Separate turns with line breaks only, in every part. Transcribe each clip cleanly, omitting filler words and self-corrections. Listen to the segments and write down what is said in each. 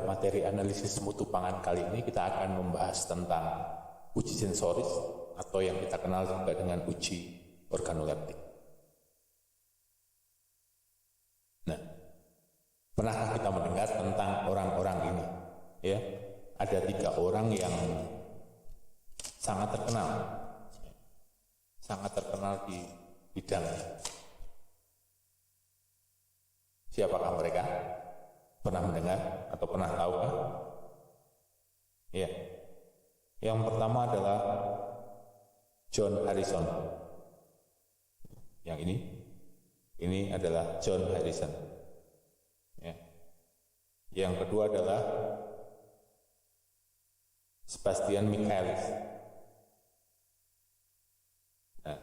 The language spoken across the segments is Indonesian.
materi analisis mutu pangan kali ini kita akan membahas tentang uji sensoris atau yang kita kenal juga dengan uji organoleptik. Nah, pernahkah kita mendengar tentang orang-orang ini? Ya, ada 3 orang yang sangat terkenal di bidangnya. Siapakah mereka? Pernah mendengar atau pernah tahu kan? Ya. Yang pertama adalah John Harrison. Yang ini adalah John Harrison. Ya. Yang kedua adalah Sebastian Michaelis. Nah,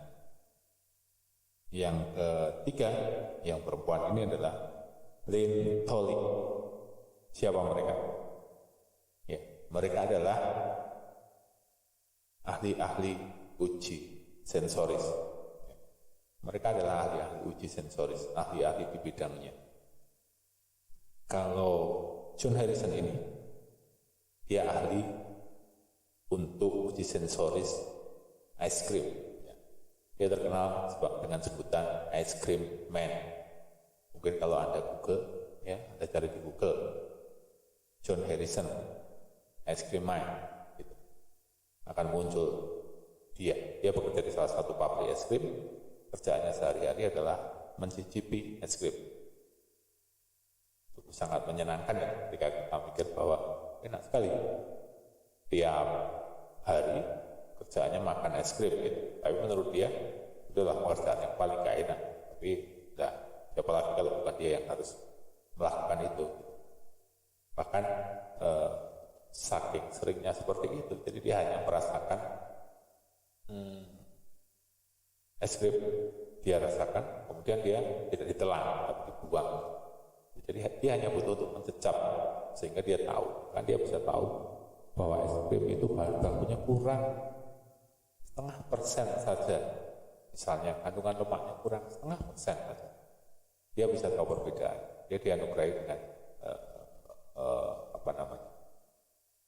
yang ketiga, yang perempuan ini adalah Lynn Tolly. Siapa mereka? Ya, mereka adalah ahli-ahli uji sensoris. Ya. Mereka adalah ahli-ahli uji sensoris, ahli-ahli di bidangnya. Kalau John Harrison ini, dia ahli untuk uji sensoris ice cream. Ya. Dia terkenal dengan sebutan ice cream man. Mungkin kalau Anda Google, ya, Anda cari di Google, John Harrison, ice cream man, gitu, akan muncul dia. Dia bekerja di salah satu pabrik es krim. Kerjaannya sehari-hari adalah mencicipi es krim. Itu sangat menyenangkan ya, ketika kita mikir bahwa enak sekali. Tiap hari kerjaannya makan es krim, gitu. Tapi menurut dia, itulah pekerjaan yang paling gak enak. Tapi enggak. Siapa lagi kalau bukan dia yang harus melakukan itu. Bahkan saking seringnya seperti itu, jadi dia hanya merasakan es krim, dia rasakan, kemudian dia tidak ditelan, tapi dibuang. Jadi dia hanya butuh untuk mencecap, sehingga dia tahu, kan dia bisa tahu bahwa es krim itu bahan bakunya kurang 0,5% saja. Misalnya kandungan lemaknya kurang 0,5% saja. Dia bisa tahu perbedaan. Dia dianugerahi dengan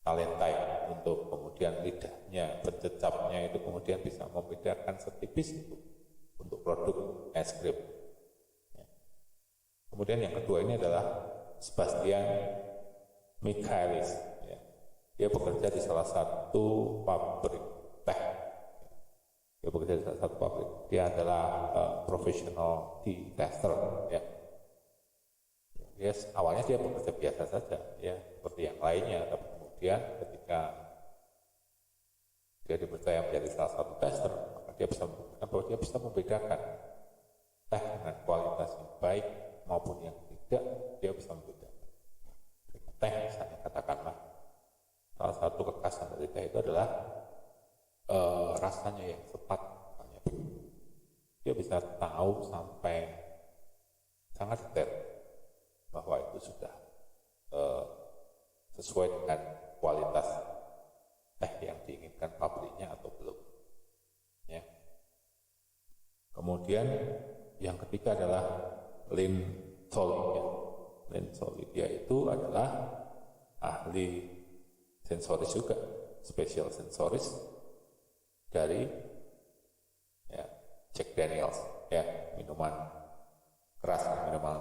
talenta untuk kemudian lidahnya, pencecapnya itu kemudian bisa membedakan setipis itu untuk produk es krim. Ya. Kemudian yang kedua ini adalah Sebastian Michaelis. Ya. Dia bekerja di salah satu pabrik teh. Dia bekerja di salah satu pabrik. Dia adalah profesional tea tester. Ya. Yes, awalnya dia bekerja biasa saja, ya, seperti yang lainnya. Tapi kemudian ketika dia dipercaya menjadi salah satu tester, maka dia bisa membuktikan bahwa dia bisa membedakan teh dengan kualitas yang baik maupun yang tidak. Dia bisa membedakan. Teh, misalnya katakanlah, salah satu kekhasan dari teh itu adalah rasanya yang sepat. Dia bisa tahu sampai sangat detail bahwa itu sudah sesuai dengan kualitas teh yang diinginkan pabriknya atau belum. Ya. Kemudian yang ketiga adalah Lynn Tolly. Ya. Lynn Tolly, dia itu adalah ahli sensoris juga, special sensoris dari ya, Jack Daniels, ya, minuman keras, minuman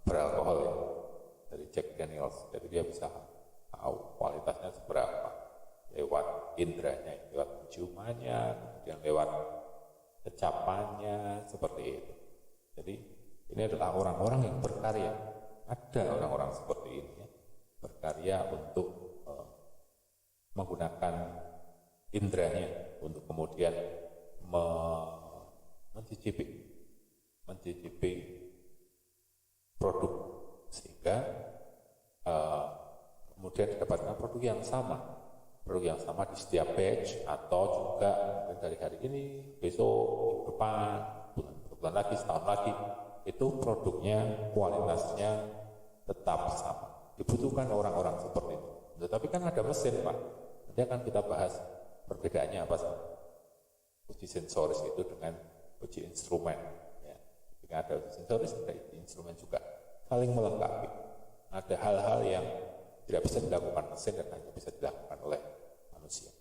beralkohol ya, dari Jack Daniels. Jadi dia bisa tahu kualitasnya seberapa lewat indranya, lewat penciumannya, kemudian lewat kecapannya, seperti itu. Jadi ini adalah orang-orang yang berkarya. Ada orang-orang seperti ini ya, berkarya untuk menggunakan indranya untuk kemudian mencicipi produk, sehingga kemudian didapatkan produk yang sama di setiap batch, atau juga dari hari ini, besok, depan, bulan lagi, setahun lagi, itu produknya, kualitasnya tetap sama. Dibutuhkan orang-orang seperti itu. Tetapi kan ada mesin, Pak. Nanti akan kita bahas perbedaannya apa sih uji sensoris itu dengan uji instrumen. Ya. Jika ada uji sensoris, ada uji instrumen juga, saling melengkapi. Ada hal-hal yang tidak bisa dilakukan mesin dan hanya bisa dilakukan oleh manusia.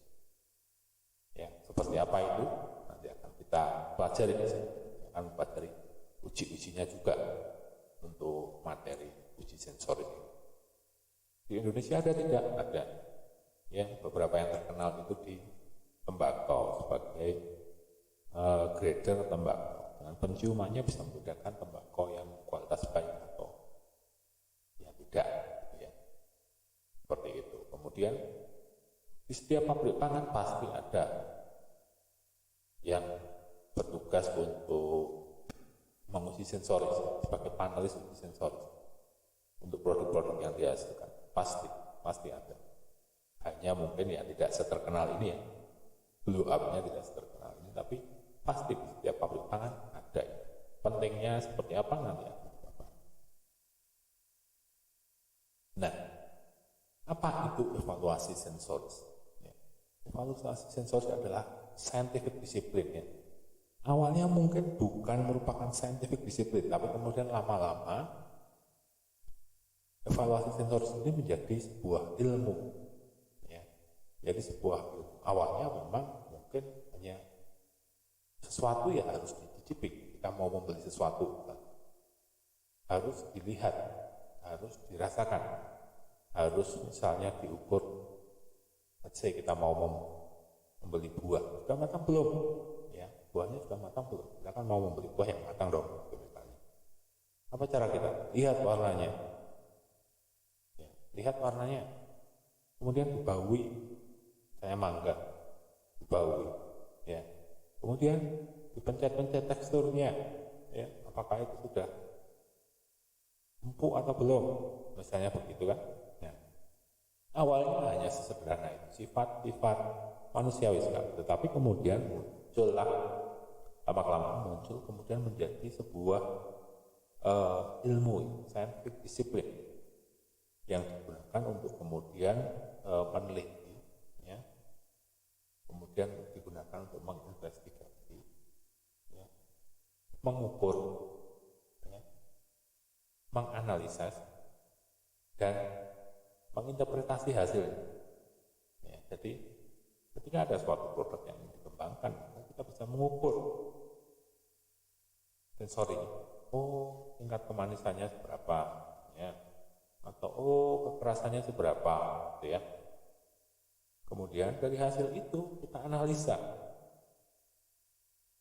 Ya, seperti apa itu nanti akan kita pelajari di sini. Akan pelajari uji-ujinya juga untuk materi uji sensorik. Di Indonesia ada tidak? Ada. Ya, beberapa yang terkenal itu di tembakau sebagai grader tembakau. Dengan penciumannya bisa membedakan tembakau yang kualitas baik atau yang tidak. Ya. Seperti itu. Kemudian di setiap pabrik pangan pasti ada yang bertugas untuk menguji sensoris sebagai panelis uji sensoris untuk produk-produk yang dihasilkan. Pasti ada. Hanya mungkin ya tidak seterkenal ini ya, blow up-nya tidak seterkenal ini, tapi pasti di setiap pabrik pangan ada. Pentingnya seperti apa nanti ya. Nah, apa itu evaluasi sensoris? Ya. Evaluasi sensoris adalah scientific disiplin ya. Awalnya mungkin bukan merupakan scientific disiplin, tapi kemudian lama-lama evaluasi sensoris ini menjadi sebuah ilmu. Ya. Jadi sebuah ilmu. Awalnya memang mungkin hanya sesuatu ya harus dicicipi. Kita mau membeli sesuatu harus dilihat, harus dirasakan, harus misalnya diukur. Let's say kita mau membeli buah, sudah matang belum? Ya, buahnya sudah matang belum? Kita kan mau membeli buah yang matang dong, misalnya. Apa cara kita? Lihat warnanya. Ya, lihat warnanya. Kemudian dibaui, saya mangga, dibaui. Ya. Kemudian dipencet-pencet teksturnya, ya, apakah itu sudah empuk atau belum? Misalnya begitu kan? Nah, awalnya hanya sesederhana itu, sifat-sifat manusiawi sekali. Tetapi kemudian muncullah, lama-kelamaan muncul, kemudian menjadi sebuah ilmu, scientific disiplin yang digunakan untuk kemudian meneliti, ya, kemudian digunakan untuk menginvestigasi, ya, mengukur, ya, menganalisis, dan menginterpretasi hasil. Ya, jadi ketika ada suatu produk yang dikembangkan, kita bisa mengukur sensori. Oh, tingkat kemanisannya seberapa, ya, atau oh kekerasannya seberapa, gitu ya. Kemudian dari hasil itu kita analisa.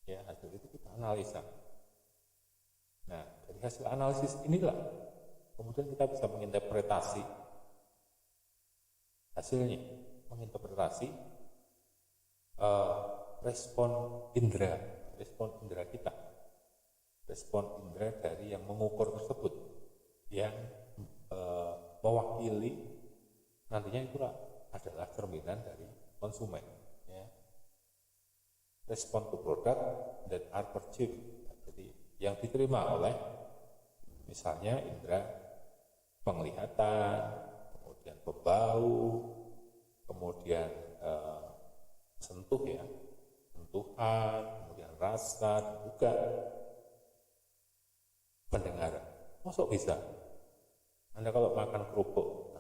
Ya, hasil itu kita analisa. Nah, dari hasil analisis inilah kemudian kita bisa menginterpretasi hasilnya, menginterpretasi respon indera kita, respon indera dari yang mengukur tersebut, yang mewakili nantinya itulah adalah cerminan dari konsumen. Ya. Respon to product that are perceived. Jadi yang diterima oleh misalnya indera penglihatan, kemudian pembau, kemudian sentuh ya, sentuhan, kemudian rasa, juga pendengaran. Masuk bisa. Anda kalau makan kerupuk,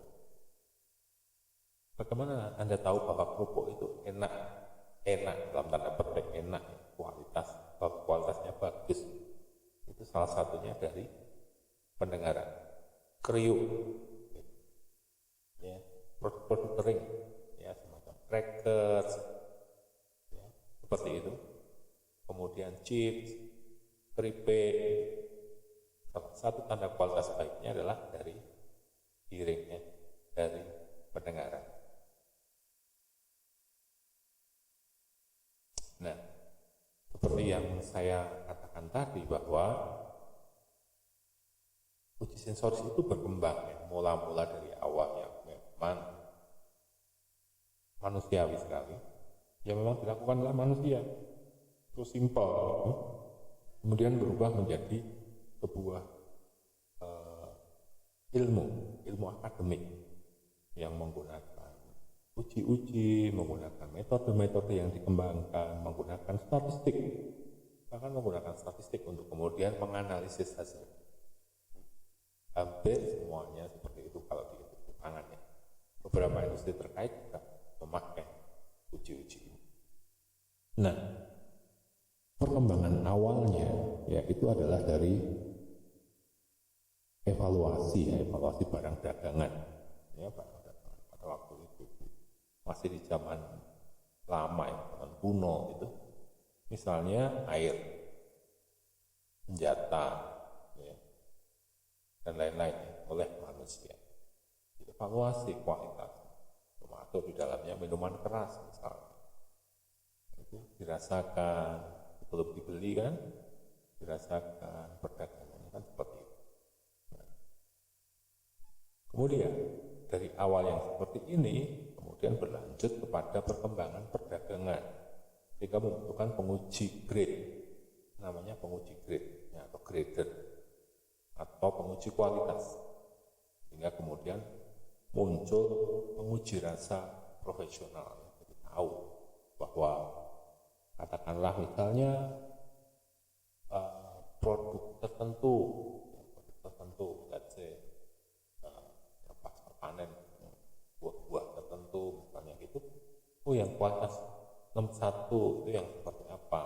bagaimana Anda tahu bahwa kerupuk itu enak dalam tanda petik enak, kualitasnya bagus? Itu salah satunya dari pendengaran. Kriuk, ya, produk-produk kering, ya, semacam crackers, ya, seperti itu. Kemudian chips, keripik. Salah satu tanda kualitas baiknya adalah dari hearingnya, dari pendengaran. Nah, seperti yang saya katakan tadi bahwa uji sensoris itu berkembang ya, mula-mula dari awal yang memang manusiawi sekali, yang memang dilakukan oleh manusia, itu simpel, kemudian berubah menjadi sebuah ilmu akademik yang menggunakan uji-uji, menggunakan metode-metode yang dikembangkan, menggunakan statistik, bahkan menggunakan statistik untuk kemudian menganalisis hasil. Hampir semuanya seperti itu kalau di pangan ya. beberapa industri terkait juga memakai uji-uji ini. Nah, perkembangan awalnya ya itu adalah dari evaluasi barang dagangan. Ya, barang dagangan pada waktu itu masih di zaman lama ya, zaman kuno itu. Misalnya air, senjata, ya, dan lain-lain ya, oleh manusia. Evaluasi kualitas, termasuk di dalamnya minuman keras misalnya. Itu dirasakan, belum dibeli kan, dirasakan perdagangannya kan seperti itu. Nah, kemudian dari awal yang seperti ini, kemudian berlanjut kepada perkembangan perdagangan, sehingga membutuhkan penguji grade, namanya penguji grade ya, atau grader, atau penguji kualitas, sehingga kemudian muncul penguji rasa profesional. Jadi tahu bahwa katakanlah misalnya produk tertentu, let's say pasca panen buah-buah tertentu misalnya gitu, yang kualitas nomor 1 itu yang seperti apa,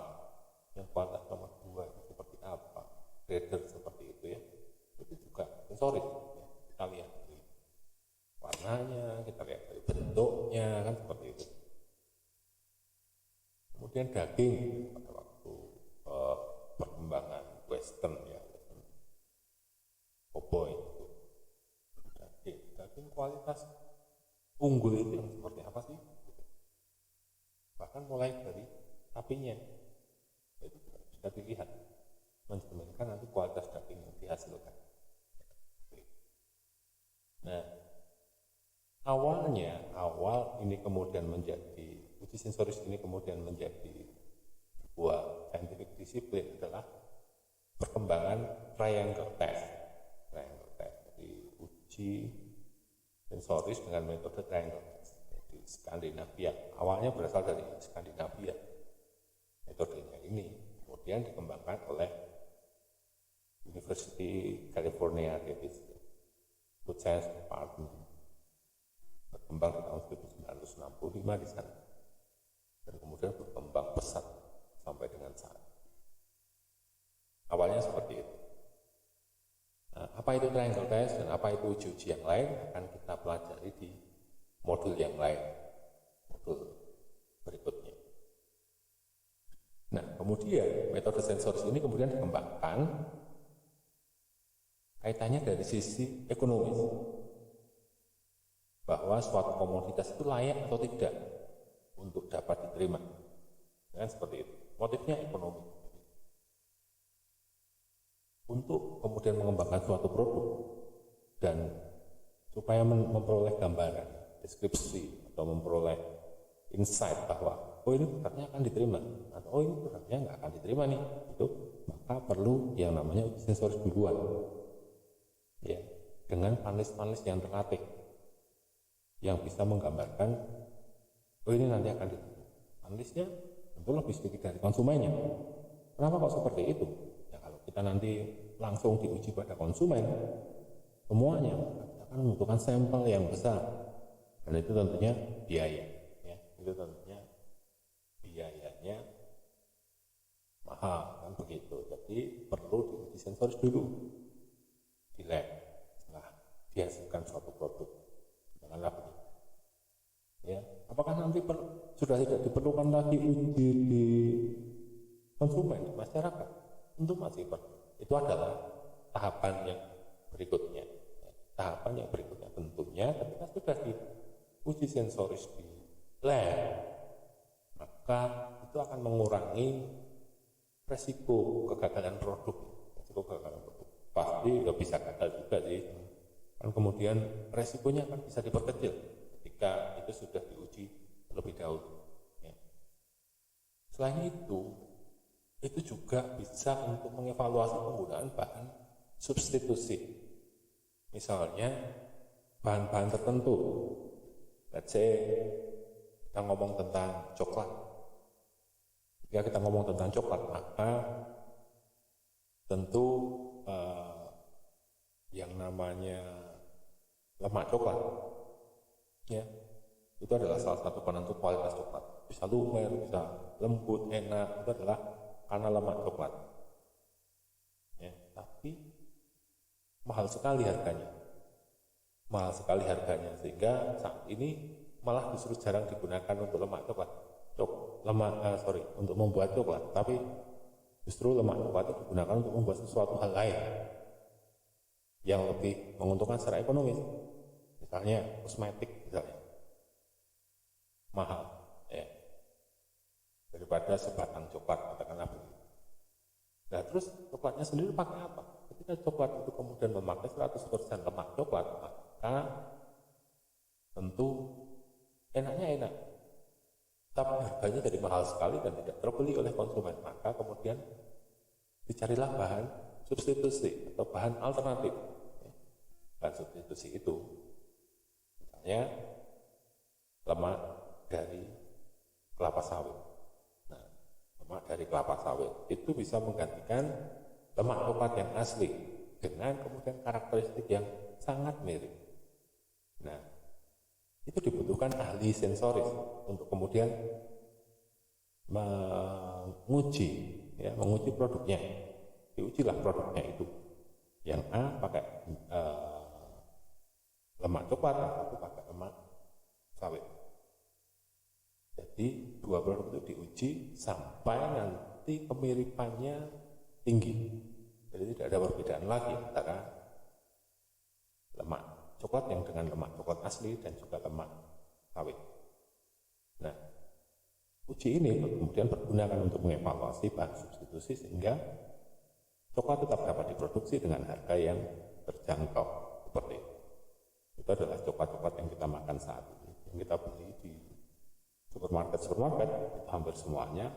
yang kualitas nomor 2 itu seperti apa, grader seperti itu ya, itu juga sensoris ya. Kita lihat dari warnanya, kita lihat dari bentuknya kan seperti itu. Kemudian daging pada waktu perkembangan western ya, cowboy itu daging kualitas unggul itu yang seperti apa sih? Bahkan mulai dari sapinya itu bisa dilihat, mencerminkan nanti kualitas daging yang dihasilkan. Nah, awal ini kemudian menjadi uji sensoris ini kemudian menjadi sebuah scientific disiplin adalah perkembangan triangle test. Jadi uji sensoris dengan metode triangle test di Skandinavia. Awalnya berasal dari Skandinavia metodenya ini, kemudian dikembangkan oleh University California Davis Food Science Department, berkembang di tahun 1965 di sana, dan kemudian berkembang pesat sampai dengan saat. Awalnya seperti itu. Nah, apa itu triangle test dan apa itu uji-uji yang lain akan kita pelajari di modul yang lain, modul berikutnya. Nah, kemudian metode sensoris ini kemudian dikembangkan kaitannya dari sisi ekonomis, bahwa suatu komoditas itu layak atau tidak untuk dapat diterima. Kan seperti itu. Motifnya ekonomi. Untuk kemudian mengembangkan suatu produk dan supaya memperoleh gambaran, deskripsi atau memperoleh insight bahwa ini produknya akan diterima atau ini produknya nggak akan diterima nih, itu maka perlu yang namanya uji sensoris duluan, ya, dengan panelis-panelis yang terlatih yang bisa menggambarkan ini nanti akan diterima. Panelisnya tentu lebih sedikit dari konsumennya. Kenapa kok seperti itu? Ya, kalau kita nanti langsung diuji pada konsumen semuanya akan membutuhkan sampel yang besar, dan itu tentunya biaya, ya, itu tentunya biayanya mahal kan begitu. Jadi perlu diuji sensoris dulu di lab setelah dihasilkan suatu produk. Janganlah begitu. Ya, apakah nanti sudah tidak diperlukan lagi uji di konsumen, di masyarakat? Tentu masih perlu. Itu adalah tahapan yang berikutnya. Tahapan yang berikutnya tentunya ketika sudah diuji sensoris di lab, maka itu akan mengurangi resiko kegagalan produk. Pasti nggak bisa gagal juga sih. Dan kemudian resikonya akan bisa diperkecil ketika itu sudah diuji terlebih dahulu. Ya. Selain itu juga bisa untuk mengevaluasi penggunaan bahan substitusi. Misalnya bahan-bahan tertentu. Let's say kita ngomong tentang coklat. Jika kita ngomong tentang coklat, maka tentu yang namanya lemak coklat ya, itu adalah salah satu penentu kualitas coklat. Bisa lumer, bisa lembut, enak, itu adalah karena lemak coklat. Ya, tapi mahal sekali harganya, sehingga saat ini malah justru jarang digunakan untuk lemak coklat. Untuk membuat coklat, tapi justru lemak coklat itu digunakan untuk membuat sesuatu hal lain yang lebih menguntungkan secara ekonomis. Misalnya kosmetik, misalnya mahal, ya, daripada sebatang coklat, katakanlah begitu. Nah, terus coklatnya sendiri pakai apa? Ketika coklat itu kemudian memakai 100% lemak coklat, maka tentu enaknya enak, tapi harganya jadi mahal sekali dan tidak terbeli oleh konsumen. Maka kemudian dicarilah bahan substitusi atau bahan alternatif. Bahan substitusi itu misalnya lemak dari kelapa sawit. Nah, lemak dari kelapa sawit itu bisa menggantikan lemak coklat yang asli dengan kemudian karakteristik yang sangat mirip. Nah, itu dibutuhkan ahli sensoris untuk kemudian menguji produknya. Diujilah produknya itu. Yang A pakai lemak coklat, yang satu pakai lemak sawit. Jadi dua produk itu diuji sampai nanti kemiripannya tinggi. Jadi tidak ada perbedaan lagi antara lemak coklat yang dengan lemak coklat asli dan juga lemak sawit. Nah, uji ini kemudian digunakan untuk mengevaluasi bahan substitusi sehingga coklat tetap dapat diproduksi dengan harga yang terjangkau seperti itu. Itu adalah coklat-coklat yang kita makan saat ini, yang kita beli di supermarket itu hampir semuanya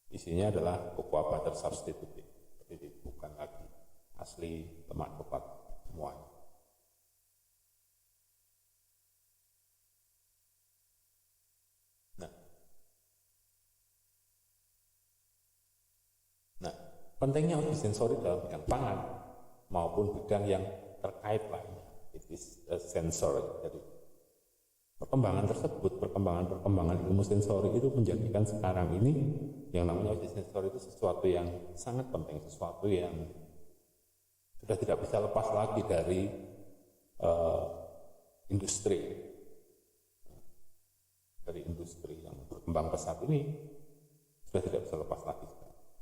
isinya adalah cocoa butter substitute. Jadi bukan lagi asli lemak coklat semuanya. Nah, pentingnya uji sensori dalam bidang pangan maupun bidang yang terkait lainnya, it is a sensor. Jadi perkembangan ilmu sensori itu menjadikan sekarang ini yang namanya uji sensori itu sesuatu yang sangat penting, sesuatu yang sudah tidak bisa lepas lagi dari industri yang berkembang pesat ini, sudah tidak bisa lepas lagi,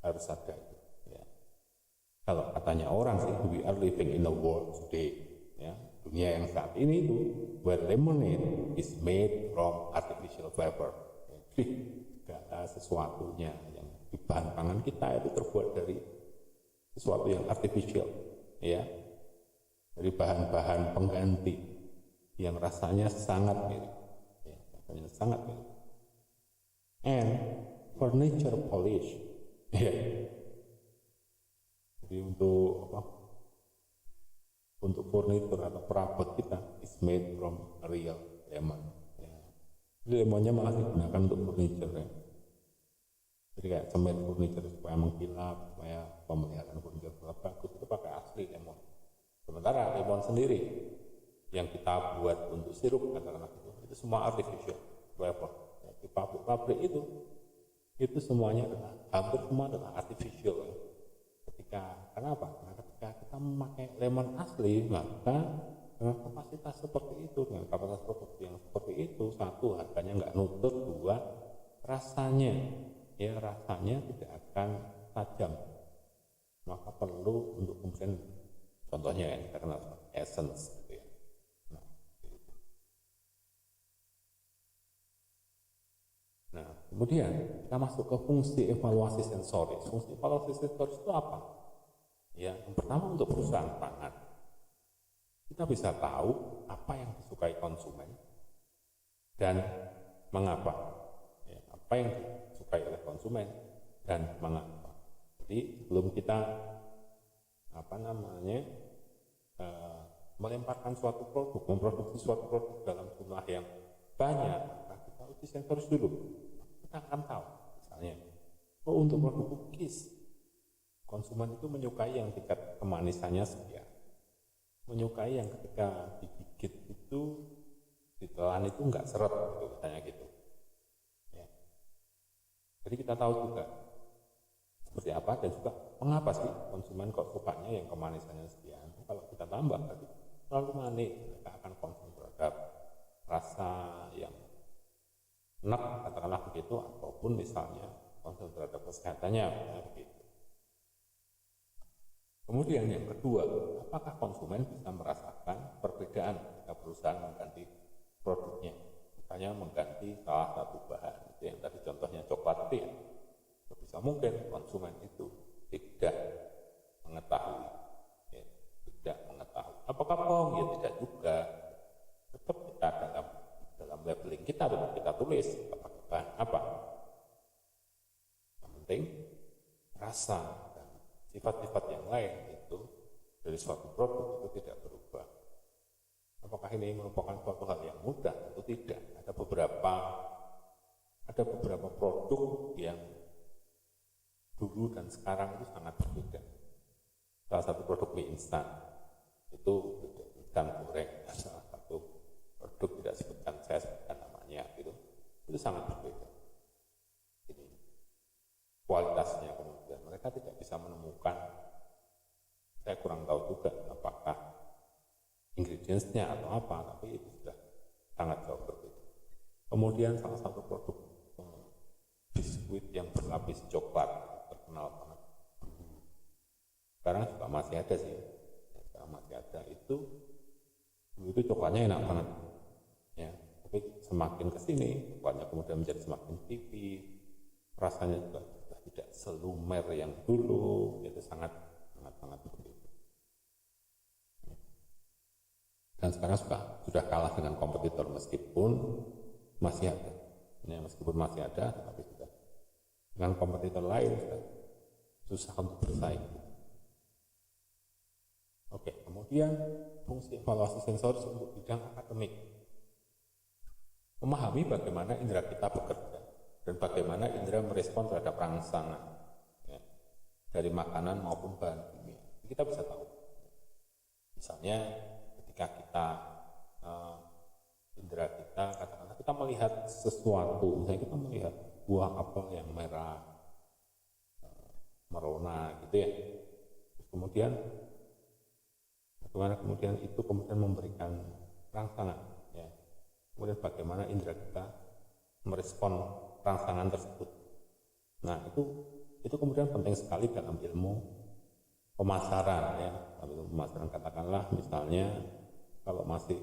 harus ada itu. Ya. Kalau katanya orang sih, we are living in a world today, ya, dunia yang saat ini itu where lemonade is made from artificial flavor. Jadi segala sesuatunya yang di bahan pangan kita itu terbuat dari sesuatu yang artificial, ya, dari bahan-bahan pengganti yang rasanya sangat mirip, ya, rasanya sangat mirip. And furniture polish, ya. Jadi untuk furnitur atau perabot kita is made from real lemon. Ya. Jadi lemonnya malah digunakan untuk furniture, ya. Jadi kayak semen furniture supaya mengkilap, supaya pemeliharaan furniture bagus, itu pakai asli lemon. Sementara lemon sendiri yang kita buat untuk sirup katakanlah itu semua artificial flavor. Ya, di pabrik-pabrik itu semuanya adalah, hampir semua adalah artificial. Ya. Kenapa? Karena ketika kita memakai lemon asli, maka dengan kapasitas seperti itu, dengan kapasitas produksi yang seperti itu, satu, harganya nggak nutur, dua, rasanya tidak akan tajam. Maka perlu untuk kemudian, contohnya yang kita kenal essence, gitu ya. Nah, kemudian kita masuk ke fungsi evaluasi sensoris. Fungsi evaluasi sensoris itu apa? Ya, yang pertama untuk perusahaan pangan, kita bisa tahu apa yang disukai konsumen dan mengapa. Ya, apa yang disukai oleh konsumen dan mengapa. Jadi sebelum kita melemparkan suatu produk, memproduksi suatu produk dalam jumlah yang banyak, maka kita uji sensoris dulu. Kita akan tahu, misalnya, untuk produk cookies, konsumen itu menyukai yang tingkat kemanisannya sekian, menyukai yang ketika digigit itu makan itu nggak seret, gitu, misalnya gitu. Ya. Jadi kita tahu juga seperti apa dan juga mengapa sih konsumen kok sukanya yang kemanisannya sekian. Kalau kita tambah tadi terlalu manis, mereka akan konsumsi terhadap rasa yang enak, katakanlah begitu, ataupun misalnya konsumsi terhadap kesehatannya, begitu. Kemudian yang kedua, apakah konsumen bisa merasakan perbedaan ketika perusahaan mengganti produknya? Misalnya mengganti salah satu bahan, itu yang tadi contohnya coklat itu ya. Bisa mungkin konsumen itu tidak mengetahui, ya, tidak mengetahui. Apakah bohong? Ya tidak juga. Tetap kita dalam labeling kita tetap kita tulis pakai bahan apa. Yang penting rasa dan sifat-sifat yang lain itu dari suatu produk itu tidak berubah. Apakah ini merupakan suatu hal yang mudah? Atau tidak? Ada beberapa produk yang dulu dan sekarang itu sangat berbeda. Salah satu produk mie instan itu ikan goreng, salah satu produk tidak saya sebutkan namanya gitu, itu sangat berbeda. Ini kualitasnya, kemudian mereka tidak bisa menemukan, saya kurang tahu juga apakah ingredients-nya atau apa, tapi itu sudah sangat jauh berbeda. Kemudian salah satu produk biskuit yang berlapis coklat terkenal banget. Sekarang juga masih ada sih, sekarang masih ada itu coklatnya enak banget, ya. Tapi semakin kesini coklatnya kemudian menjadi semakin tipis, rasanya juga sudah tidak selumer yang dulu, itu sangat berbeda. Dan sekarang sudah kalah dengan kompetitor meskipun masih ada, tapi sudah dengan kompetitor lain sudah susah untuk bersaing. Oke, kemudian fungsi evaluasi sensoris untuk bidang akademik. Memahami bagaimana indera kita bekerja dan bagaimana indera merespon terhadap rangsangan, ya, dari makanan maupun bahan kimia. Kita bisa tahu. Misalnya ketika kita indera kita, katakanlah kita melihat sesuatu, misalnya kita melihat buah apel yang merah, merona gitu ya. Terus kemudian bagaimana kemudian itu memberikan rangsangan, ya. Kemudian bagaimana indera kita merespon rangsangan tersebut. Nah, itu kemudian penting sekali dalam ilmu pemasaran, ya. Dalam ilmu pemasaran, katakanlah misalnya kalau masih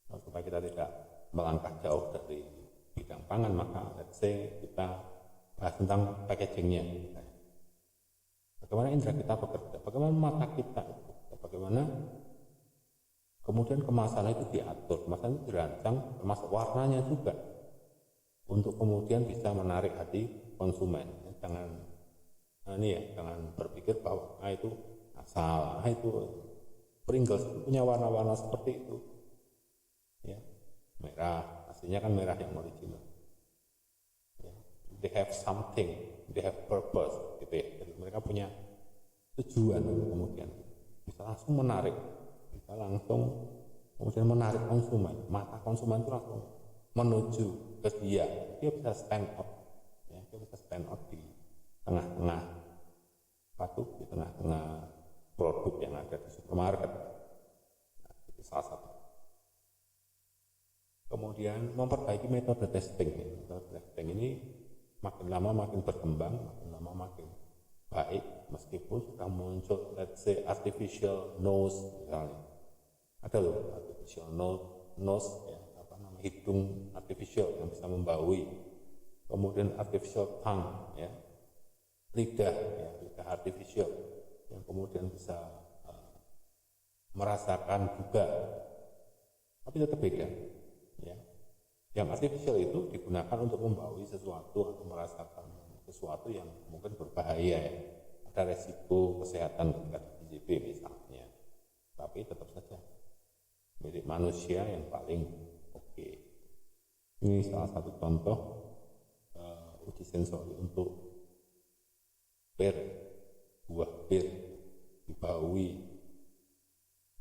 supaya kita tidak melangkah jauh dari bidang pangan, maka let's say kita bahas tentang packagingnya. Bagaimana indera kita bekerja, bagaimana mata kita, bagaimana kemudian kemasan itu diatur, kemasan itu dirancang, termasuk warnanya juga, untuk kemudian bisa menarik hati konsumen. Jangan berpikir bahwa itu asal, itu Pringles itu punya warna-warna seperti itu, ya, merah, aslinya kan merah yang original. Ya. They have something, they have purpose, gitu ya. Jadi mereka punya tujuan, kemudian bisa langsung menarik, kemudian menarik konsumen. Mata konsumen itu langsung menuju ke dia bisa stand out, ya, dia bisa stand out di tengah-tengah di tengah-tengah produk yang ada di supermarket. Nah, itu salah satu. Kemudian memperbaiki metode testing. Metode testing ini makin lama makin berkembang, makin lama makin baik, meskipun sudah muncul let's say artificial nose misalnya. Ada loh artificial nose, ya, hidung artificial yang bisa membaui. Kemudian artificial tongue, ya, lidah artificial yang kemudian bisa merasakan juga, tapi tetap beda, ya. Yang artificial itu digunakan untuk membaui sesuatu atau merasakan sesuatu yang mungkin berbahaya, ya. Ada resiko kesehatan ketika DJP misalnya, tapi tetap saja milik manusia yang paling oke. Ini salah satu contoh uji sensori untuk buah bir dibaui,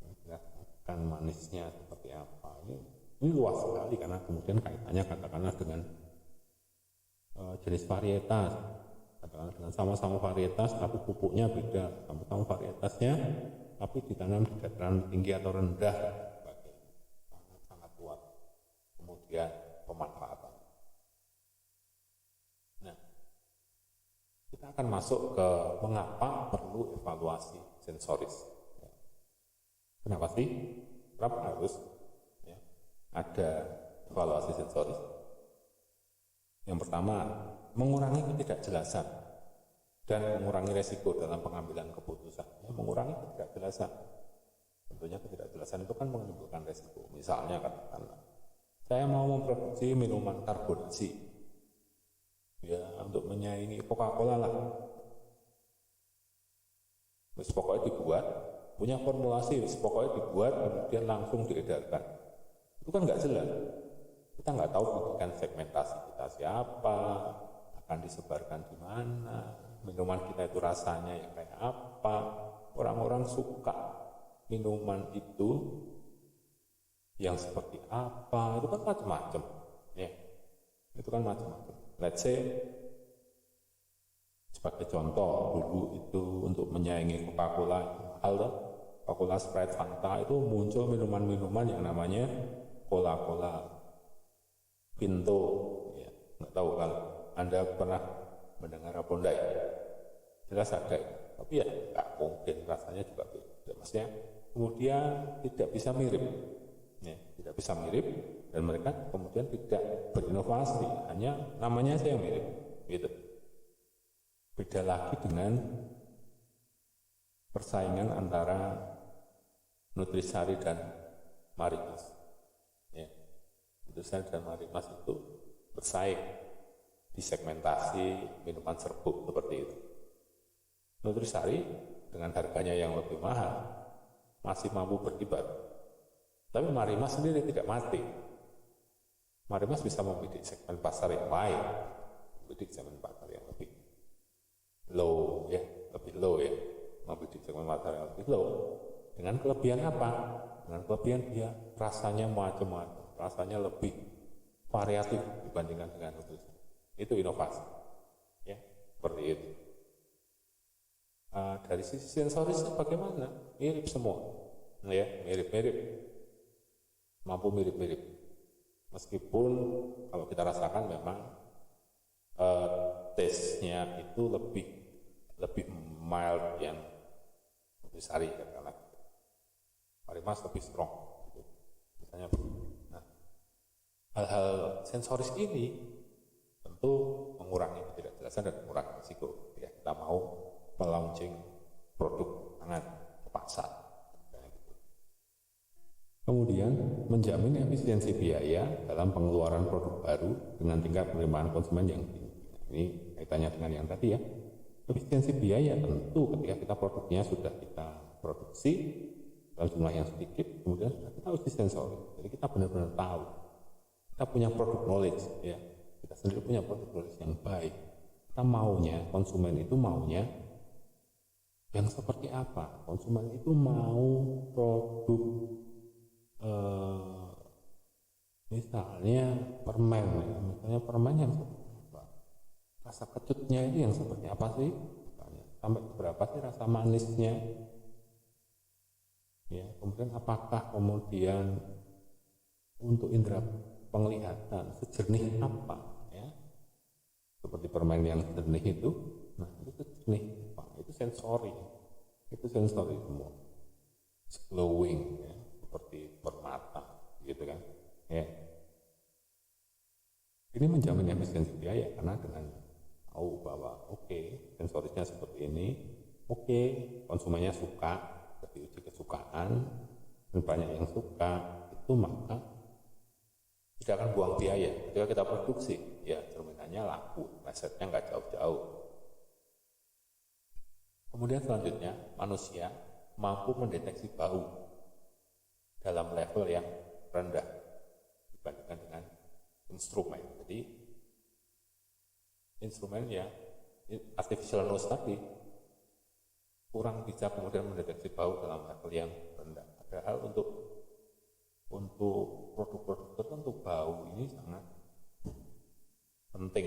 merasakan manisnya seperti apa. Ini Ini luas sekali karena kemudian kaitannya katakanlah dengan jenis varietas, katakanlah dengan sama-sama varietas tapi pupuknya beda, sama-sama varietasnya tapi ditanam di dataran tinggi atau rendah, sangat kuat. Kemudian pemanfaatan. Nah, kita akan masuk ke mengapa perlu evaluasi sensoris. Kenapa sih? Kenapa harus ada evaluasi sensoris? Yang pertama, mengurangi ketidakjelasan dan mengurangi resiko dalam pengambilan keputusan. Mengurangi ketidakjelasan. Tentunya ketidakjelasan itu kan menimbulkan resiko. Misalnya katakanlah, saya mau memproduksi minuman karbonasi, ya untuk menyaingi Coca-Cola lah. Terus pokoknya dibuat, punya formulasi, pokoknya dibuat, kemudian langsung diedarkan. Itu kan nggak jelas. Kita nggak tahu pendidikan segmentasi kita siapa, akan disebarkan di mana, minuman kita itu rasanya yang kayak apa, orang-orang suka minuman itu yang seperti apa, itu kan macam-macam, ya, itu kan macam-macam. Let's say sebagai contoh dulu itu untuk menyaingi Coca-Cola, Coca-Cola, Sprite, Fanta itu muncul minuman-minuman yang namanya Coca-Cola, Pinto, ya, nggak tahu kalau Anda pernah mendengar apa enggak ya? Jelas ada, tapi ya nggak mungkin rasanya juga beda. Maksudnya kemudian tidak bisa mirip, ya, tidak bisa mirip, dan mereka kemudian tidak berinovasi, hanya namanya saja yang mirip, gitu. Beda lagi dengan persaingan antara Nutrisari dan Marimas. Ya. Nutrisari dan Marimas itu bersaing di segmentasi minuman serbuk seperti itu. Nutrisari dengan harganya yang lebih mahal masih mampu berkibar, tapi Marimas sendiri tidak mati. Marimas bisa membidik segmen pasar yang lain, membidik segmen pasar yang lebih low, ya, lebih low, ya, membidik segmen pasar yang lebih low. Dengan kelebihan apa? Dengan kelebihan dia rasanya macam-macam, rasanya lebih variatif dibandingkan dengan nutrisi. Itu inovasi, ya, seperti itu. Dari sisi sensoris bagaimana? Mirip semua, ya, mirip-mirip, mampu mirip-mirip. Meskipun kalau kita rasakan memang taste-nya itu lebih mild yang Nutrisari, katakanlah. Marimas lebih strong, gitu. Misalnya. Nah, hal-hal sensoris ini tentu mengurangi ketidakjelasan dan mengurangi risiko. Ya, kita mau melaunching produk pangan ke pasar. Kemudian menjamin efisiensi biaya dalam pengeluaran produk baru dengan tingkat penerimaan konsumen yang tinggi. Ini kaitannya dengan yang tadi, ya. Efisiensi biaya tentu ketika kita produknya sudah kita produksi dalam jumlah yang sedikit, kemudian sudah kita uji sensori. Jadi kita benar-benar tahu. Kita punya produk knowledge, ya. Kita sendiri punya produk knowledge yang baik. Kita maunya, konsumen itu maunya yang seperti apa? Konsumen itu mau produk misalnya permen, ya. Misalnya permen yang seperti apa? Rasa kecutnya itu yang seperti apa sih? Misalnya, sampai berapa sih rasa manisnya? Ya, kemudian apakah kemudian untuk indera penglihatan sejernih apa? Ya, seperti permen yang jernih itu, nah itu sejernih apa? Itu sensori semua, glowing, ya, seperti permata, gitu kan? Ya. Ini menjamin efisiensi biaya karena dengan tahu bahwa sensorisnya seperti ini, konsumennya suka, diuji kesukaan, dan banyak yang suka, itu maka tidak akan buang biaya. Ketika kita produksi, ya cerminannya laku, asetnya nggak jauh-jauh. Kemudian selanjutnya, manusia mampu mendeteksi bau dalam level yang rendah dibandingkan dengan instrumen. Jadi instrumen yang artificial nose tadi kurang bisa kemudian mendeteksi bau dalam level yang rendah. Padahal untuk produk-produk tertentu bau ini sangat penting.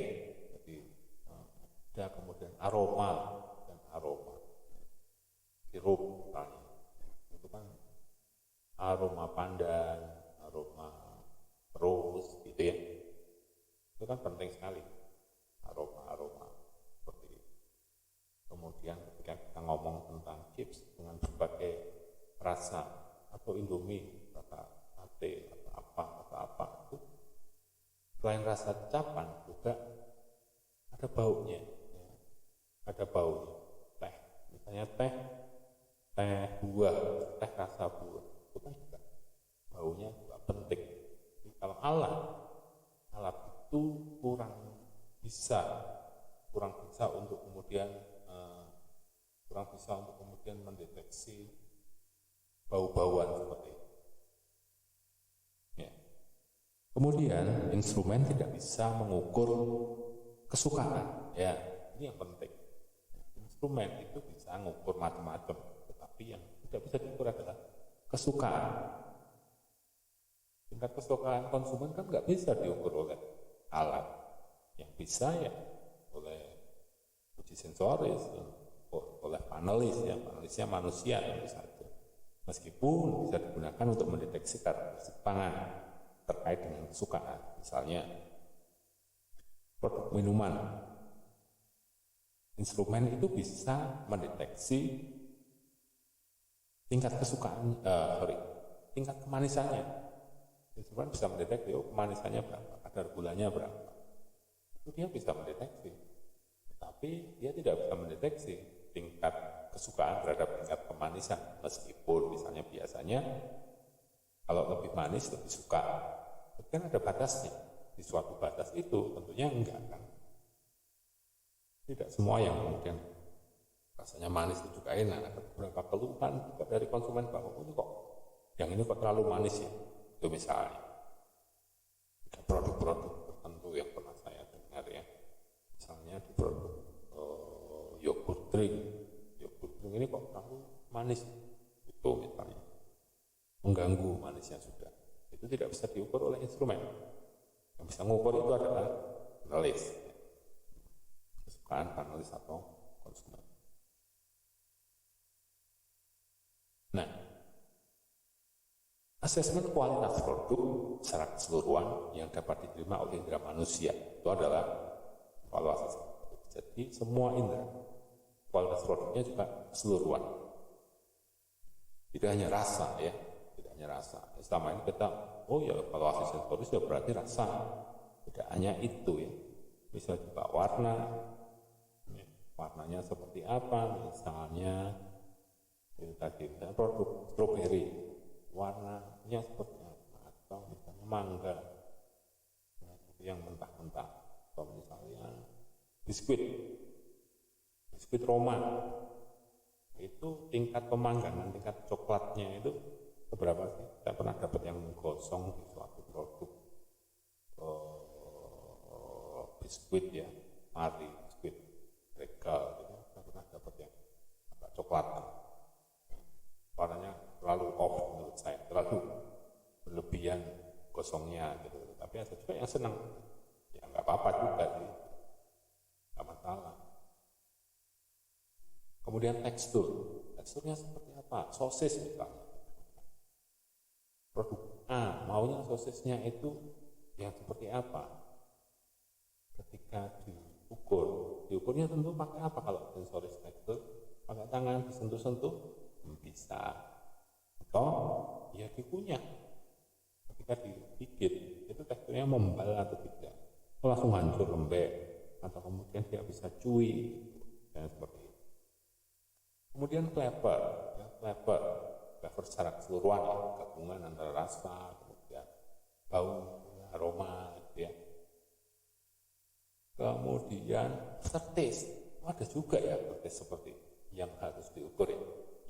Jadi ada kemudian aroma dan aroma sirup misalnya, itu kan aroma pandan, aroma rose gitu ya, itu kan penting sekali aroma seperti itu. Kemudian ketika kita ngomong tentang chips dengan berbagai rasa atau Indomie, rasa sate atau apa itu, selain rasa capan juga ada baunya ya. Ada baunya teh, misalnya teh buah, teh rasa buah, itu kan juga baunya juga penting. Jadi kalau alat itu kurang bisa untuk kemudian mendeteksi bau-bauan seperti itu. Ya. Kemudian instrumen tidak bisa mengukur kesukaan, ya ini yang penting. Instrumen itu bisa mengukur macam-macam, tetapi yang tidak bisa diukur adalah kesukaan. Tingkat kesukaan konsumen kan nggak bisa diukur oleh alat, yang bisa ya oleh uji sensoris, oleh panelisnya manusia tentu saja. Meskipun bisa digunakan untuk mendeteksi karakteristik pangan terkait dengan kesukaan, misalnya produk minuman, instrumen itu bisa mendeteksi tingkat tingkat kemanisannya. Instrumen bisa mendeteksi kemanisannya berapa, kadar gulanya berapa, itu dia bisa mendeteksi. Tapi dia tidak bisa mendeteksi tingkat kesukaan terhadap tingkat kemanisan, meskipun misalnya biasanya kalau lebih manis lebih suka, tapi kan ada batasnya. Di suatu batas itu tentunya enggak kan. Tidak semua yang kemudian rasanya manis itu juga enak. Ada beberapa keluhan juga dari konsumen bahwa yang ini kok terlalu manis ya. Itu misalnya ada produk-produk tertentu yang pernah saya dengar ya, misalnya di produk yogurt drink ini kok terlalu manis, itu misalnya mengganggu manisnya sudah. Itu tidak bisa diukur oleh instrumen. Yang bisa mengukur itu adalah panelis, kesukaan panelis atau konsumen. Nah, asesmen kualitas produk secara keseluruhan yang dapat diterima oleh indera manusia itu adalah evaluasi. Jadi semua indera, kualitas produknya juga keseluruhan. Tidak hanya rasa ya, tidak hanya rasa. Selama ini kita, evaluasi sensoris ya berarti rasa. Tidak hanya itu ya. Bisa juga warnanya seperti apa, misalnya itu tadi produk stroberi, warnanya seperti apa, atau misalnya mangga yang mentah-mentah, atau misalnya biskuit Roma, itu tingkat pemanggangan, tingkat coklatnya itu seberapa sih? Saya pernah dapat yang gosong di suatu produk biskuit ya, biskuit regal gitu. Saya pernah dapat yang agak coklatan, warnanya terlalu off menurut saya, terlalu berlebihan gosongnya gitu. Tapi ada juga yang senang, ya nggak apa-apa juga sih, nggak masalah. Kemudian teksturnya seperti apa? Sosis misalnya. Produk A maunya sosisnya itu yang seperti apa? Ketika diukurnya tentu pakai apa kalau sensoris tekstur? Pakai tangan disentuh-sentuh bisa, atau ya dikunyah. Ketika digigit itu teksturnya membal atau tidak? Langsung hancur lembek, atau kemudian dia bisa cuy dan seperti itu. Kemudian flavor secara keseluruhan ya, gabungan antara rasa, kemudian bau, aroma gitu ya. Kemudian aftertaste, ada juga ya aftertaste seperti yang harus diukur ya.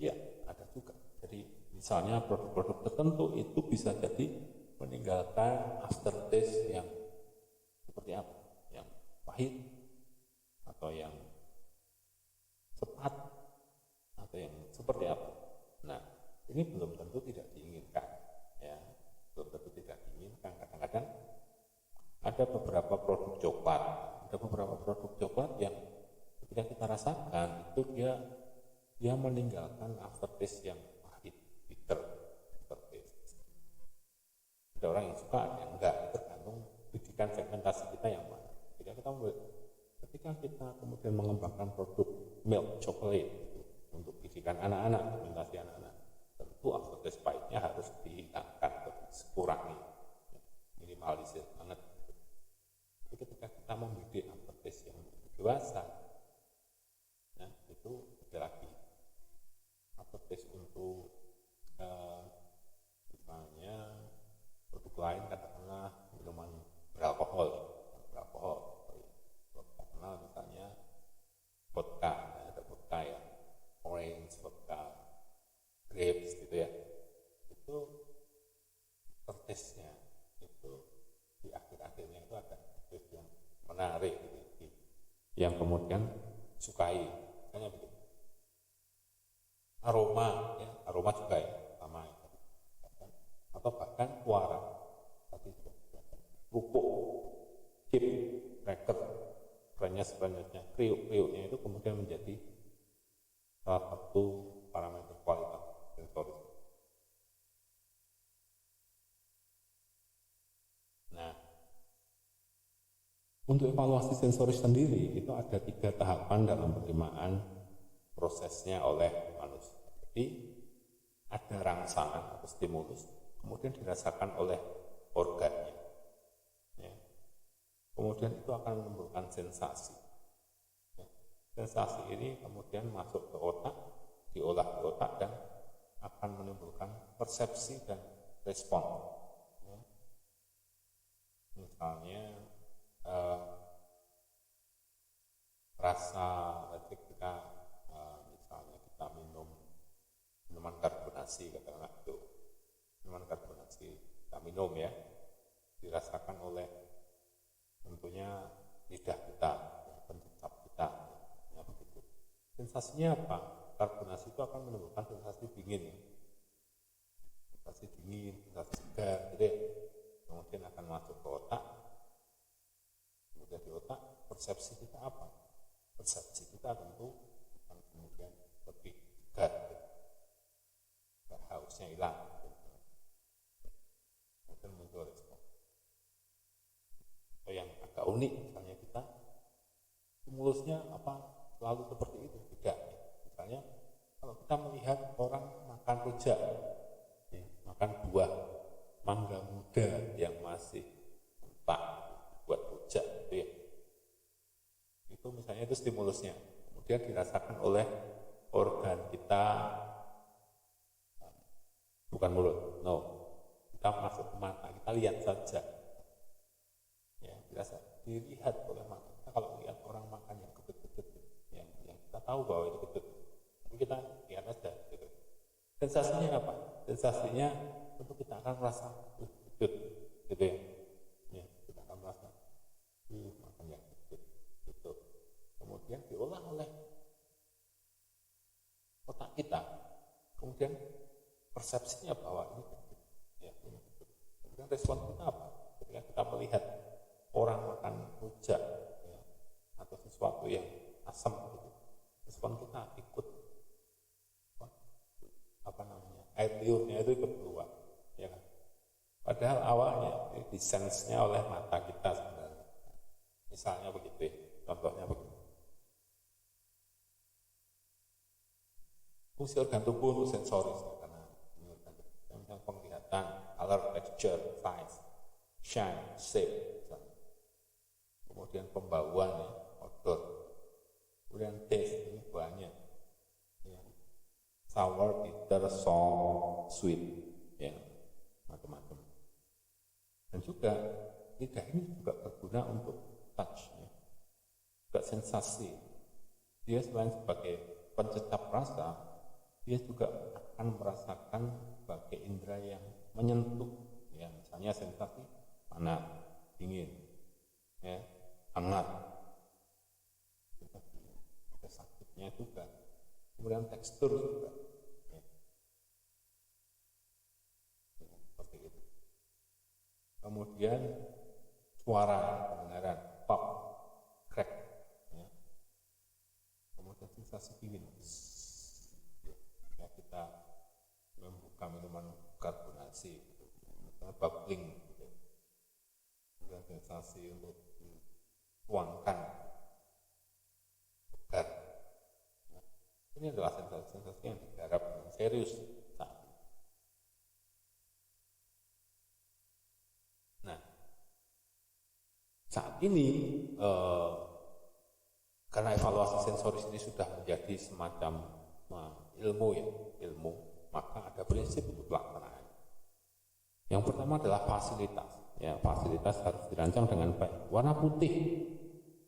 Ya, ada juga. Jadi misalnya produk-produk tertentu itu bisa jadi meninggalkan aftertaste yang seperti apa? Yang pahit, atau yang sepat, atau yang seperti apa. Nah, ini belum tentu tidak diinginkan ya, belum tentu tidak diinginkan. ada beberapa produk coklat. Ada beberapa produk coklat yang ketika kita rasakan itu dia meninggalkan aftertaste yang pahit, bitter aftertaste. Ada orang yang suka, ada yang enggak, tergantung didikan segmentasi kita yang mana. Ketika kita kemudian mengembangkan produk milk chocolate untuk didikan anak-anak, segmentasi anak-anak, tentu aftertaste pahitnya harus dihilangkan atau dikurangi, minimalisir banget. Jadi ketika kita membidik aftertaste yang dewasa, nah itu ada lagi aftertaste untuk misalnya produk lain, katakanlah minuman beralkohol, karena misalnya vodka, ada vodka ya, orange, vodka, grapes gitu ya, itu aftertaste-nya itu di akhir-akhirnya itu ada aftertaste yang menarik gitu, yang kemudian sukai, misalnya begitu. Aroma juga ya, sama itu. Atau bahkan suara, tadi rupuk, chip, cracker, sebanyak kriuk-kriuknya itu kemudian menjadi salah satu parameter kualitas sensoris. Nah, untuk evaluasi sensoris sendiri itu ada 3 tahapan dalam penerimaan prosesnya oleh manusia. Jadi ada rangsangan atau stimulus, kemudian dirasakan oleh organnya. Ya. Kemudian itu akan menimbulkan sensasi. Ya. Sensasi ini kemudian masuk ke otak, diolah di otak dan akan menimbulkan persepsi dan respon. Ya. Misalnya rasa ketika misalnya kita minum minuman karbonasi, katakanlah itu minuman karbonasi kita minum ya, dirasakan oleh tentunya lidah kita, pencecap kita, ya begitu. Sensasinya apa? Karbonasi itu akan menimbulkan sensasi dingin, sensasi segar, gitu ya. Kemudian akan masuk ke otak, kemudian di otak persepsi kita apa? Persepsi kita tentu akan kemudian lebih segar, hausnya hilang, kemudian muncul respon. Yang agak unik misalnya kita stimulusnya apa selalu seperti itu, tidak. Misalnya kalau kita melihat orang makan rujak, ya, makan buah mangga muda yang masih mentah buat rujak gitu ya, itu misalnya itu stimulusnya, kemudian dirasakan oleh organ kita, bukan mulut, no, kita masuk ke mata, kita lihat saja, ya dirasa, dilihat oleh mata kita. Kalau lihat orang makan yang gedut-gedut, yang kita tahu bahwa itu gedut, tapi kita lihat aja gitu. Sensasinya apa? Sensasinya tentu kita akan merasa gedut gitu ya, ya kita akan merasa makan yang gedut gitu. Kemudian diolah oleh otak kita, kemudian persepsinya bahwa ini gedut, ya ini gedut. Kemudian respon kita apa? Ketika kita melihat orang makan rujak ya, atau sesuatu yang asam gitu, respon kita ikut air liurnya itu ikut keluar, ya kan? Padahal awalnya disense-nya oleh mata kita sebenarnya. Misalnya begitu ya, contohnya begitu. Fungsi organ tubuh untuk sensoris, karena misalnya penglihatan, color, texture, size, shine, shape, misalnya. Kemudian pembauan, ya, odor, kemudian taste, ini banyak, ya. Sour, bitter, sour, sweet, ya, macam-macam. Dan juga lidah ini juga berguna untuk touch, ya, juga sensasi. Dia selain sebagai pencecap rasa, dia juga akan merasakan sebagai indera yang menyentuh, ya, misalnya sensasi panas, dingin, ya, hangat, ada sakitnya juga, kemudian tekstur juga, ya. Seperti itu. Kemudian suara pendengaran, pop, crack, ya. Kemudian sensasi dingin, jika kita membuka minuman karbonasi, gitu. Misalnya bubbling, gitu. Kemudian sensasi untuk dituangkan segar. Nah, ini adalah sensasi-sensasi yang digarap dengan serius. Nah, saat ini karena evaluasi sensoris ini sudah menjadi semacam ilmu, maka ada prinsip untuk pelaksanaan. Yang pertama adalah fasilitas. Ya, fasilitas harus dirancang dengan baik. Warna putih,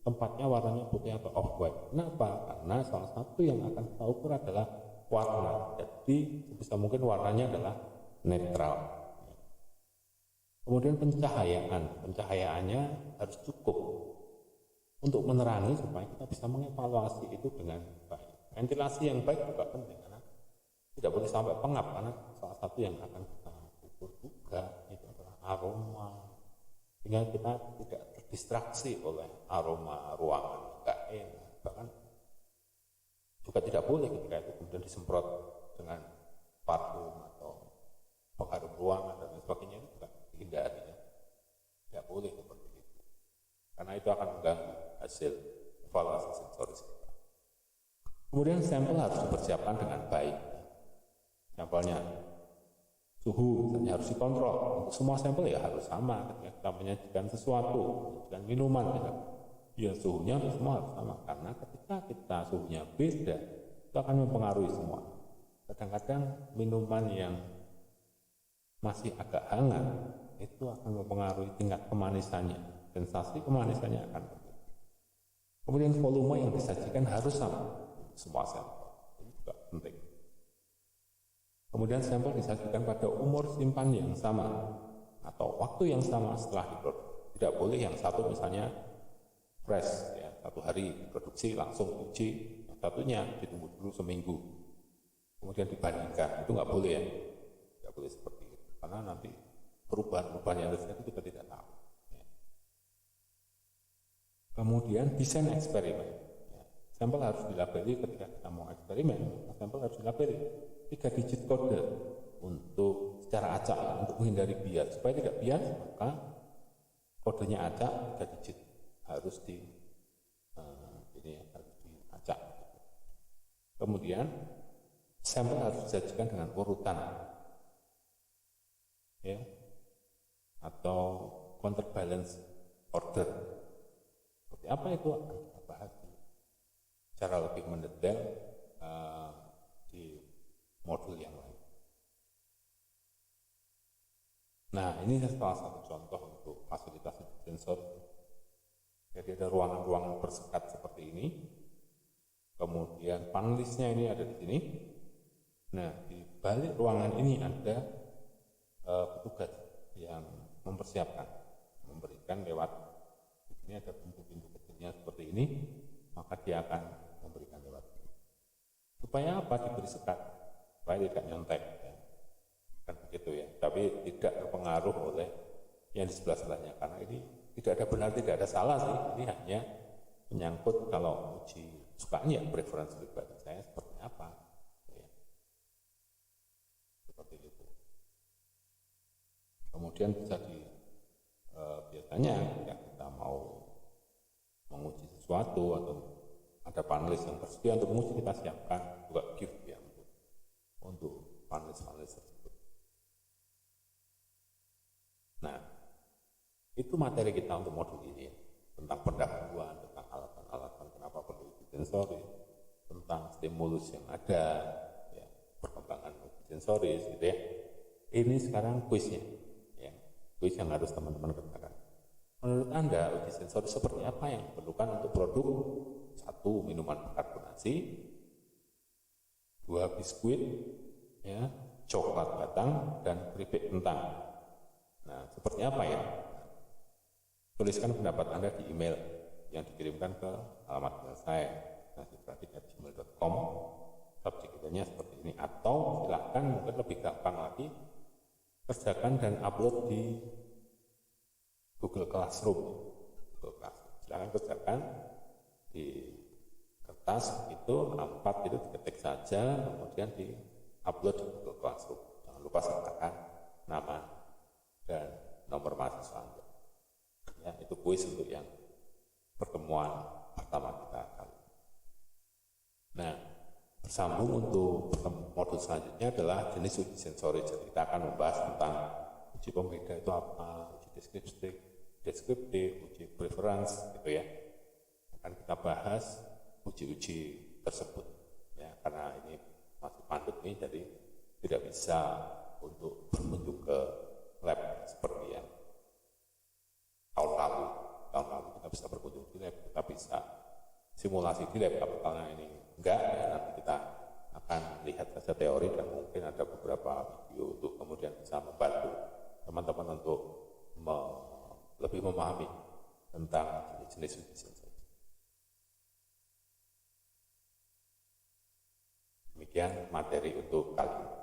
tempatnya warnanya putih atau off-white. Kenapa? Karena salah satu yang akan kita ukur adalah warna. Jadi sebisa mungkin warnanya adalah netral. Kemudian pencahayaannya harus cukup untuk menerangi supaya kita bisa mengevaluasi itu dengan baik. Ventilasi yang baik juga penting karena tidak boleh sampai pengap, karena salah satu yang akan kita ukur juga itu adalah aroma, sehingga kita tidak terdistraksi oleh aroma ruangan yang enggak enak. Bahkan juga tidak boleh ketika itu kemudian disemprot dengan parfum atau pengharum ruangan dan lain sebagainya, itu juga dihindari, ya. Tidak boleh seperti itu, karena itu akan mengganggu hasil evaluasi sensoris kita. Kemudian sampel harus dipersiapkan dengan baik. Sampelnya, suhu misalnya harus dikontrol. Untuk semua sampel ya harus sama. Ketika kita menyajikan sesuatu, menyajikan minuman, ya suhunya semua harus sama. Karena ketika kita suhunya beda, itu akan mempengaruhi semua. Kadang-kadang minuman yang masih agak hangat itu akan mempengaruhi tingkat kemanisannya, sensasi kemanisannya akan berbeda. Kemudian volume yang disajikan harus sama semua sampel, ini juga penting. Kemudian sampel disajikan pada umur simpan yang sama atau waktu yang sama setelah diproduksi. Tidak boleh yang satu misalnya fresh, ya, 1 hari diproduksi langsung uji, yang satunya ditunggu dulu seminggu kemudian dibandingkan, itu nggak boleh, ya, nggak boleh seperti itu, karena nanti perubahan-perubahan yang terjadi kita tidak tahu, ya. Kemudian desain eksperimen, ya. Sampel harus dilabeli ketika kita mau eksperimen, sampel harus dilabeli 3 digit kode untuk secara acak, ya, untuk menghindari bias. Supaya tidak bias, maka kodenya acak 3 digit harus harus diacak. Kemudian sampel harus disajikan dengan urutan, ya, atau counterbalance order. Seperti apa itu akan kita bahas secara lebih mendetail di modul yang lain. Nah, ini salah satu contoh untuk fasilitas sensor. Jadi ada ruangan-ruangan bersekat seperti ini. Kemudian panelisnya ini ada di sini. Nah, di balik ruangan ini ada petugas yang mempersiapkan, memberikan lewat ini ada pintu-pintu kecilnya seperti ini, maka dia akan memberikan lewat ini. Supaya apa? Diberi sekat, supaya tidak nyontek, ya. Kan begitu, ya. Tapi tidak terpengaruh oleh yang di sebelah sebelahnya, karena ini tidak ada benar, tidak ada salah sih. Ini hanya menyangkut kalau uji sukanya, preferensi pribadi saya seperti apa, ya. Seperti itu. Kemudian bisa biasanya ya, kita mau menguji sesuatu atau ada panelis yang tersedia untuk menguji, kita siapkan juga gift, ya, untuk panelis-panelis tersebut. Nah, itu materi kita untuk modul ini, tentang pendahuluan, tentang alasan-alasan kenapa perlu uji sensoris, tentang stimulus yang ada, ya, perkembangan uji sensoris, gitu, ya. Ini sekarang kuisnya, ya, kuis yang harus teman-teman kerjakan. Menurut Anda, uji sensoris seperti apa yang diperlukan untuk produk 1 minuman karbonasi, 2 biskuit, ya, coklat batang, dan keripik kentang. Nah, seperti apa, ya? Tuliskan pendapat Anda di email yang dikirimkan ke alamat email saya, nasipratik@gmail.com. Subjek-emailnya seperti ini, atau silakan mungkin lebih gampang lagi, kerjakan dan upload di Google Classroom. Google Classroom. Silahkan kerjakan di kertas itu A4 itu diketik saja, kemudian di-upload di Google Classroom. Jangan lupa sertakan nama dan nomor mahasiswa Anda. Ya, itu kuis untuk yang pertemuan pertama kita kali. Nah, bersambung untuk modul selanjutnya adalah jenis uji sensoris. Jadi kita akan membahas tentang uji pembeda itu apa, uji deskriptif, uji preference, gitu ya. Akan kita bahas uji-uji tersebut, ya, karena ini masih pandemi, jadi tidak bisa untuk berkunjung ke lab seperti yang tahun lalu kita bisa berkunjung di lab, kita bisa simulasi di lab. Karena ini enggak, ya, nanti kita akan lihat saja teori dan mungkin ada beberapa video untuk kemudian bisa membantu teman-teman untuk lebih memahami tentang jenis-jenis uji sensoris. Demikian materi untuk kali ini.